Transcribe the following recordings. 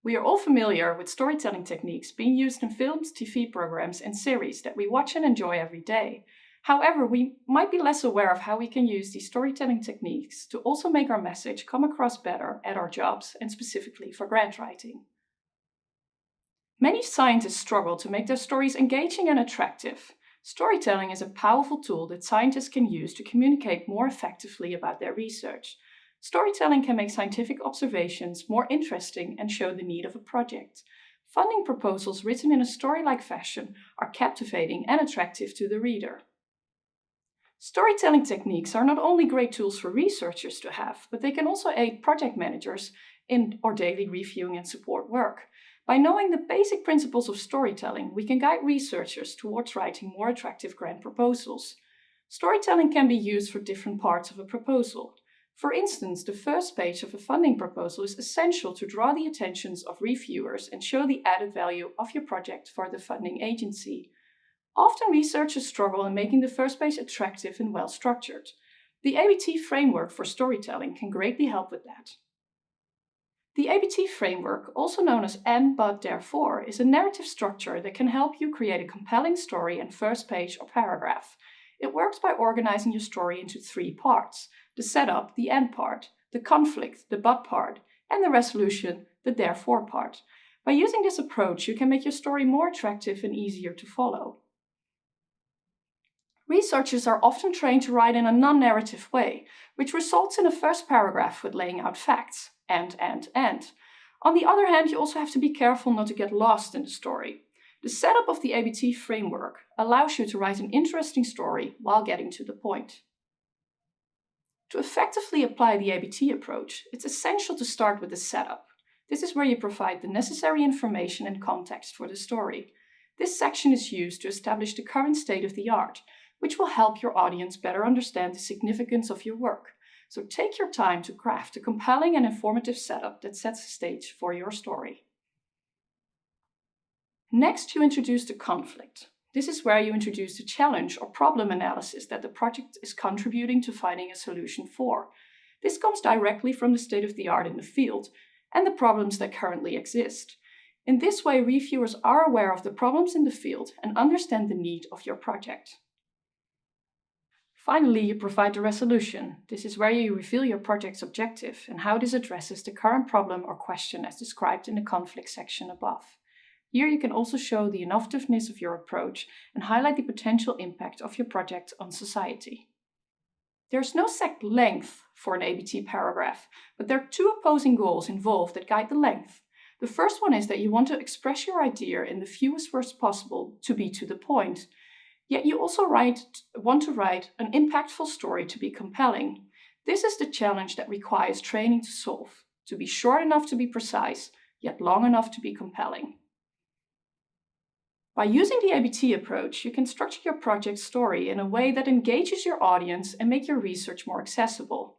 We are all familiar with storytelling techniques being used in films, TV programs, and series that we watch and enjoy every day. However, we might be less aware of how we can use these storytelling techniques to also make our message come across better at our jobs and specifically for grant writing. Many scientists struggle to make their stories engaging and attractive. Storytelling is a powerful tool that scientists can use to communicate more effectively about their research. Storytelling can make scientific observations more interesting and show the need of a project. Funding proposals written in a story-like fashion are captivating and attractive to the reader. Storytelling techniques are not only great tools for researchers to have, but they can also aid project managers in our daily reviewing and support work. By knowing the basic principles of storytelling, we can guide researchers towards writing more attractive grant proposals. Storytelling can be used for different parts of a proposal. For instance, the first page of a funding proposal is essential to draw the attentions of reviewers and show the added value of your project for the funding agency. Often researchers struggle in making the first page attractive and well-structured. The ABT framework for storytelling can greatly help with that. The ABT framework, also known as and, but, therefore, is a narrative structure that can help you create a compelling story in first page or paragraph. It works by organizing your story into three parts: the setup, the and part, the conflict, the but part, and the resolution, the therefore part. By using this approach, you can make your story more attractive and easier to follow. Researchers are often trained to write in a non-narrative way, which results in a first paragraph with laying out facts, and. On the other hand, you also have to be careful not to get lost in the story. The setup of the ABT framework allows you to write an interesting story while getting to the point. To effectively apply the ABT approach, it's essential to start with the setup. This is where you provide the necessary information and context for the story. This section is used to establish the current state of the art, which will help your audience better understand the significance of your work. So take your time to craft a compelling and informative setup that sets the stage for your story. Next, you introduce the conflict. This is where you introduce the challenge or problem analysis that the project is contributing to finding a solution for. This comes directly from the state of the art in the field and the problems that currently exist. In this way, reviewers are aware of the problems in the field and understand the need of your project. Finally, you provide the resolution. This is where you reveal your project's objective and how this addresses the current problem or question as described in the conflict section above. Here you can also show the innovativeness of your approach and highlight the potential impact of your project on society. There's no set length for an ABT paragraph, but there are two opposing goals involved that guide the length. The first one is that you want to express your idea in the fewest words possible to be to the point. Yet you also want to write an impactful story to be compelling. This is the challenge that requires training to solve, to be short enough to be precise, yet long enough to be compelling. By using the ABT approach, you can structure your project story in a way that engages your audience and make your research more accessible.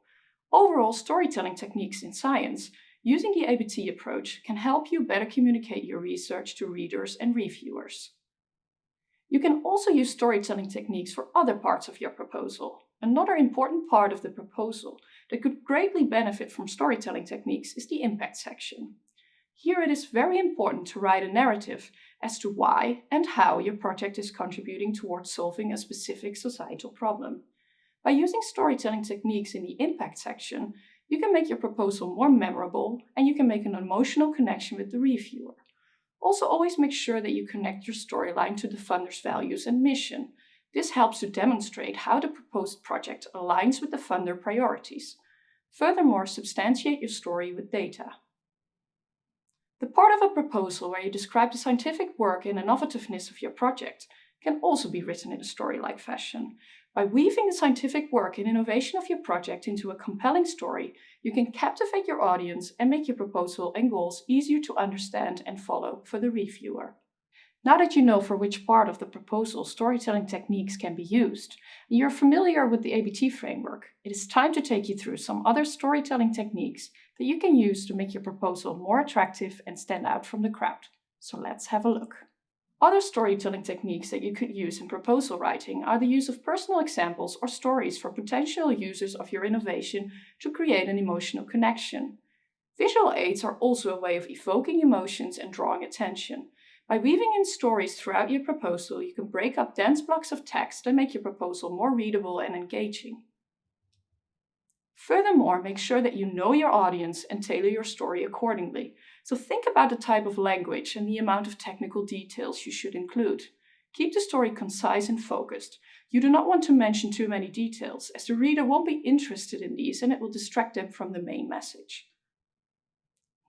Overall, storytelling techniques in science, using the ABT approach can help you better communicate your research to readers and reviewers. You can also use storytelling techniques for other parts of your proposal. Another important part of the proposal that could greatly benefit from storytelling techniques is the impact section. Here it is very important to write a narrative as to why and how your project is contributing towards solving a specific societal problem. By using storytelling techniques in the impact section, you can make your proposal more memorable and you can make an emotional connection with the reviewer. Also, always make sure that you connect your storyline to the funder's values and mission. This helps to demonstrate how the proposed project aligns with the funder priorities. Furthermore, substantiate your story with data. The part of a proposal where you describe the scientific work and innovativeness of your project can also be written in a story-like fashion. By weaving the scientific work and innovation of your project into a compelling story, you can captivate your audience and make your proposal and goals easier to understand and follow for the reviewer. Now that you know for which part of the proposal storytelling techniques can be used, and you're familiar with the ABT framework, it is time to take you through some other storytelling techniques that you can use to make your proposal more attractive and stand out from the crowd. So let's have a look. Other storytelling techniques that you could use in proposal writing are the use of personal examples or stories for potential users of your innovation to create an emotional connection. Visual aids are also a way of evoking emotions and drawing attention. By weaving in stories throughout your proposal, you can break up dense blocks of text and make your proposal more readable and engaging. Furthermore, make sure that you know your audience and tailor your story accordingly. So think about the type of language and the amount of technical details you should include. Keep the story concise and focused. You do not want to mention too many details, as the reader won't be interested in these and it will distract them from the main message.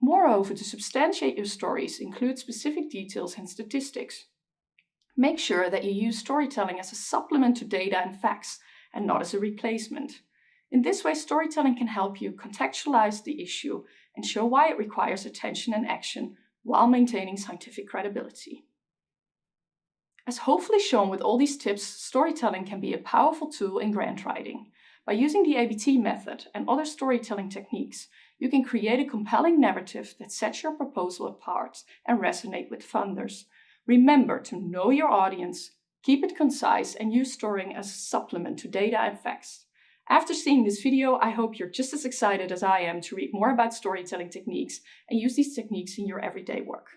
Moreover, to substantiate your stories, include specific details and statistics. Make sure that you use storytelling as a supplement to data and facts, and not as a replacement. In this way, storytelling can help you contextualize the issue and show why it requires attention and action while maintaining scientific credibility. As hopefully shown with all these tips, storytelling can be a powerful tool in grant writing. By using the ABT method and other storytelling techniques, you can create a compelling narrative that sets your proposal apart and resonate with funders. Remember to know your audience, keep it concise, and use storytelling as a supplement to data and facts. After seeing this video, I hope you're just as excited as I am to read more about storytelling techniques and use these techniques in your everyday work.